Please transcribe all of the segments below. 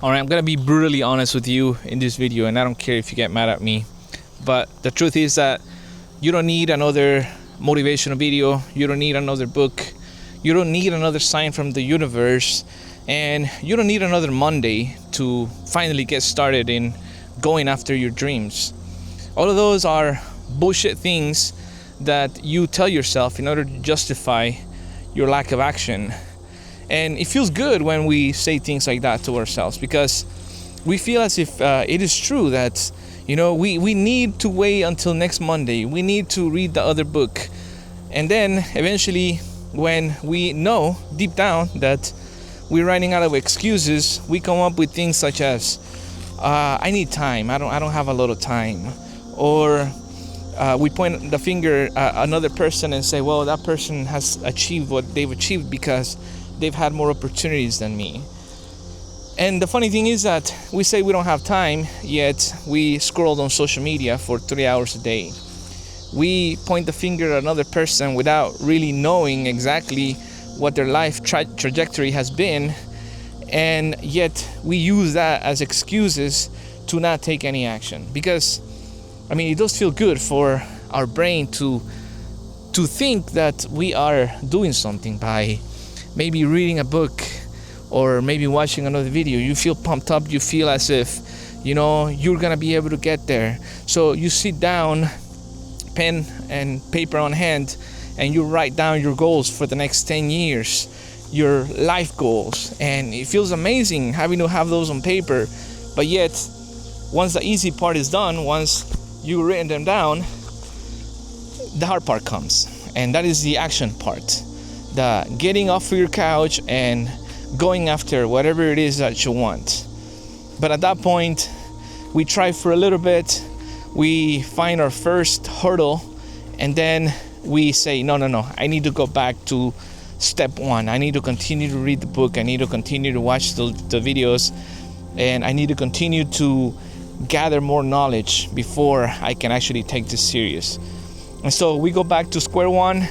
All right, I'm gonna be brutally honest with you in this video, and I don't care if you get mad at me. But the truth is that you don't need another motivational video. You don't need another book. You don't need another sign from the universe. And you don't need another Monday to finally get started in going after your dreams. All of those are bullshit things that you tell yourself in order to justify your lack of action. And it feels good when we say things like that to ourselves, because we feel as if it is true that, we need to wait until next Monday. We need to read the other book. And then eventually, when we know deep down that we're running out of excuses, we come up with things such as, I need time. I don't have a lot of time. Or we point the finger at another person and say, well, that person has achieved what they've achieved because they've had more opportunities than me. And the funny thing is that we say we don't have time, yet we scroll on social media for 3 hours a day. We point the finger at another person without really knowing exactly what their life trajectory has been, and yet we use that as excuses to not take any action. Because, it does feel good for our brain to think that we are doing something by maybe reading a book or maybe watching another video. You feel pumped up. You feel as if, you're gonna be able to get there. So you sit down, pen and paper on hand, and you write down your goals for the next 10 years, your life goals. And it feels amazing having to have those on paper. But yet, once the easy part is done, once you've written them down, the hard part comes. And that is the action part. The getting off of your couch and going after whatever it is that you want. But at that point, we try for a little bit, we find our first hurdle, and then we say, no, I need to go back to step one. I need to continue to read the book. I need to continue to watch the videos, and I need to continue to gather more knowledge before I can actually take this serious. And so we go back to square one,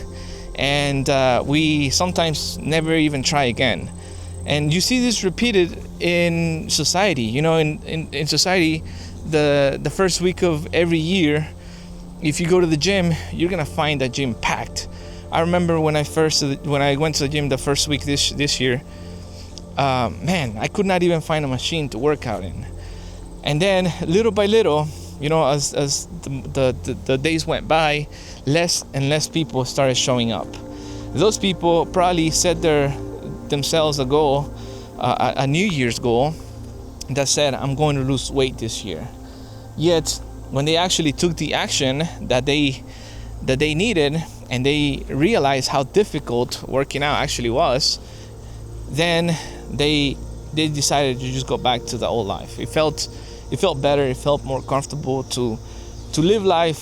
and we sometimes never even try again. And you see this repeated in society. In society, the first week of every year, if you go to the gym, you're gonna find that gym packed. I remember when I went to the gym the first week this year, I could not even find a machine to work out in. And then little by little, as the days went by, less and less people started showing up. Those people probably set themselves a goal, a New Year's goal, that said, I'm going to lose weight this year. Yet, when they actually took the action that they needed, and they realized how difficult working out actually was, then they decided to just go back to the old life. It felt better. It felt more comfortable to live life,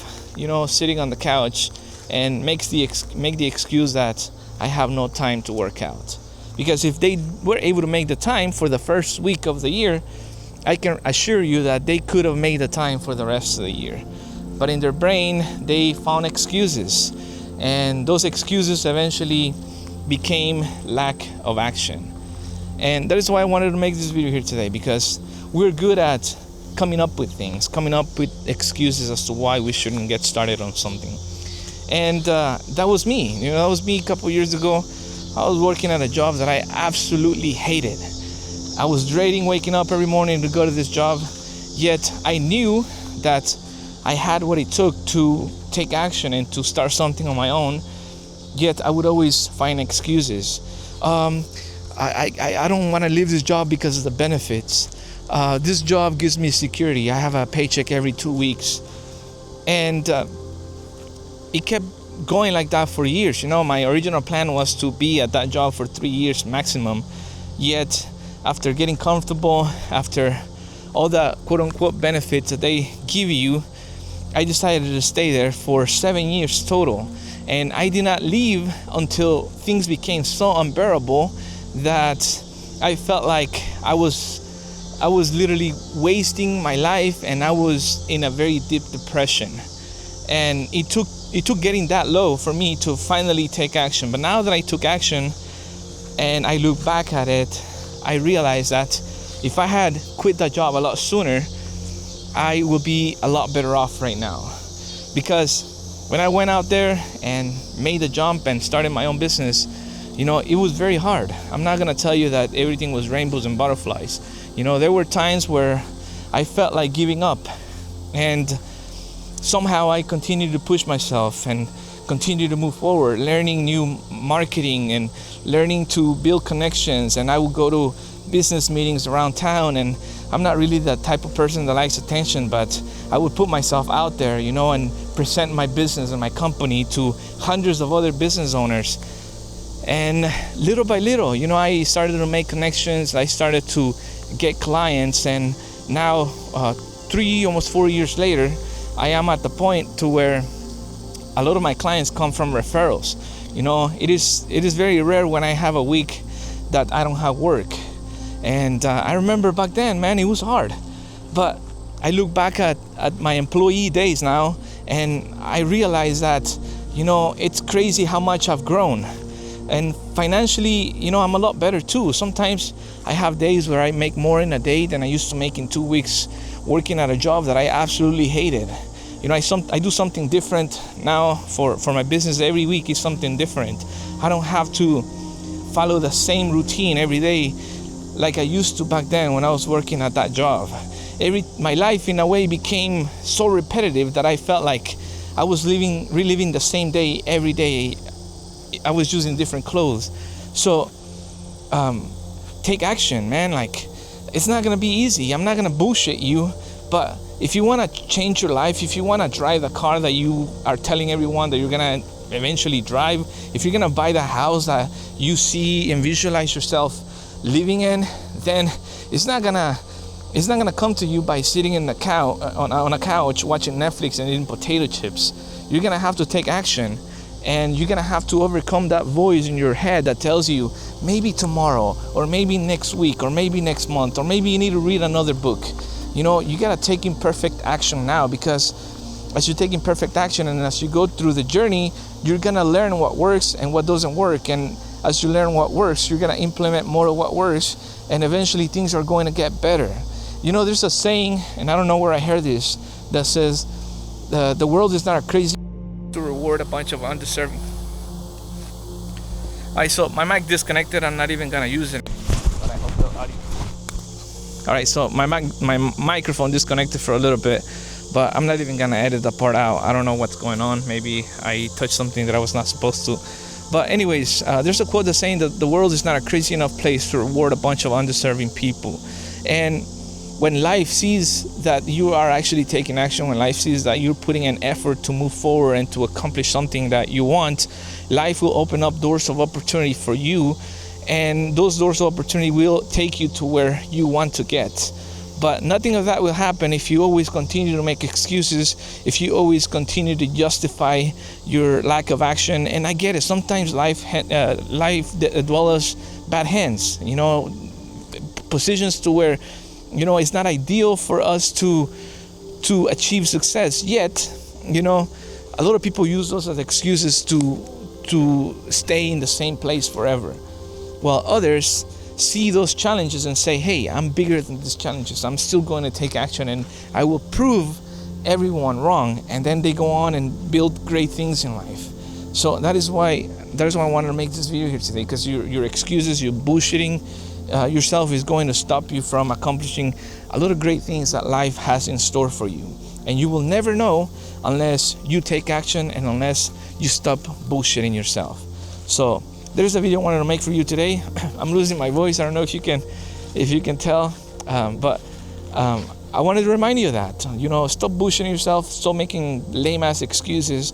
sitting on the couch, and make the excuse that I have no time to work out. Because if they were able to make the time for the first week of the year, I can assure you that they could have made the time for the rest of the year. But in their brain, they found excuses. And those excuses eventually became lack of action. And that is why I wanted to make this video here today, because we're good at coming up with things, coming up with excuses as to why we shouldn't get started on something. And that was me. That was me a couple years ago. I was working at a job that I absolutely hated. I was dreading waking up every morning to go to this job, yet I knew that I had what it took to take action and to start something on my own, yet I would always find excuses. I don't want to leave this job because of the benefits. This job gives me security. I have a paycheck every 2 weeks. And it kept going like that for years. My original plan was to be at that job for 3 years maximum. Yet, after getting comfortable, after all the quote-unquote benefits that they give you, I decided to stay there for 7 years total. And I did not leave until things became so unbearable that I felt like I was literally wasting my life, and I was in a very deep depression. And it took getting that low for me to finally take action. But now that I took action and I look back at it, I realized that if I had quit that job a lot sooner, I would be a lot better off right now. Because when I went out there and made the jump and started my own business, it was very hard. I'm not gonna tell you that everything was rainbows and butterflies. There were times where I felt like giving up, and somehow I continued to push myself and continue to move forward, learning new marketing and learning to build connections. And I would go to business meetings around town, and I'm not really the type of person that likes attention, but I would put myself out there, and present my business and my company to hundreds of other business owners. And little by little, I started to make connections. I started to get clients, and now 3, almost 4 years later, I am at the point to where a lot of my clients come from referrals. It is very rare when I have a week that I don't have work. And I remember back then, man, it was hard. But I look back at my employee days now, and I realize that, it's crazy how much I've grown. And financially, I'm a lot better too. Sometimes I have days where I make more in a day than I used to make in 2 weeks working at a job that I absolutely hated. I do something different now for my business. Every week is something different. I don't have to follow the same routine every day like I used to back then when I was working at that job. My life in a way became so repetitive that I felt like I was reliving the same day every day. I was using different clothes. So take action, man. Like, it's not gonna be easy. I'm not gonna bullshit you, but if you want to change your life, if you want to drive the car that you are telling everyone that you're gonna eventually drive, if you're gonna buy the house that you see and visualize yourself living in, then it's not gonna come to you by sitting in the on a couch watching Netflix and eating potato chips. You're gonna have to take action, and you're gonna have to overcome that voice in your head that tells you maybe tomorrow, or maybe next week, or maybe next month, or maybe you need to read another book. You gotta take imperfect action now, because as you take imperfect action and as you go through the journey, you're gonna learn what works and what doesn't work. And as you learn what works, you're gonna implement more of what works, and eventually things are going to get better. There's a saying, and I don't know where I heard this, that says the world is not a crazy to reward a bunch of undeserving. Alright, so my mic disconnected. I'm not even gonna use it. But I hope the audio. Alright, so my microphone disconnected for a little bit, but I'm not even gonna edit that part out. I don't know what's going on. Maybe I touched something that I was not supposed to. But anyways, there's a quote that's saying that the world is not a crazy enough place to reward a bunch of undeserving people. And when life sees that you are actually taking action, when life sees that you're putting an effort to move forward and to accomplish something that you want, life will open up doors of opportunity for you, and those doors of opportunity will take you to where you want to get. But nothing of that will happen if you always continue to make excuses, if you always continue to justify your lack of action. And I get it, sometimes life dwells bad hands, positions to where it's not ideal for us to achieve success. Yet, a lot of people use those as excuses to stay in the same place forever, while others see those challenges and say, hey, I'm bigger than these challenges. I'm still going to take action, and I will prove everyone wrong. And then they go on and build great things in life. So that is why I wanted to make this video here today, because your excuses, your bullshitting yourself is going to stop you from accomplishing a lot of great things that life has in store for you. And you will never know unless you take action and unless you stop bullshitting yourself. So there's a video I wanted to make for you today. I'm losing my voice. I don't know if you can tell, but I wanted to remind you of that. Stop bullshitting yourself, stop making lame ass excuses,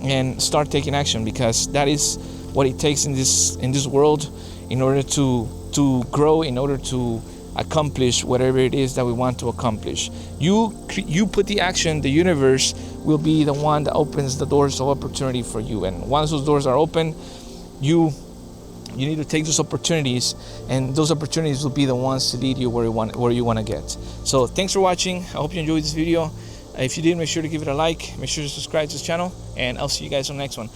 and start taking action, because that is what it takes in this world in order to grow, in order to accomplish whatever it is that we want to accomplish. You put the action, the universe will be the one that opens the doors of opportunity for you. And once those doors are open, you need to take those opportunities, and those opportunities will be the ones to lead you where you want to get. So thanks for watching. I hope you enjoyed this video. If you did, make sure to give it a like, make sure to subscribe to this channel, and I'll see you guys on the next one.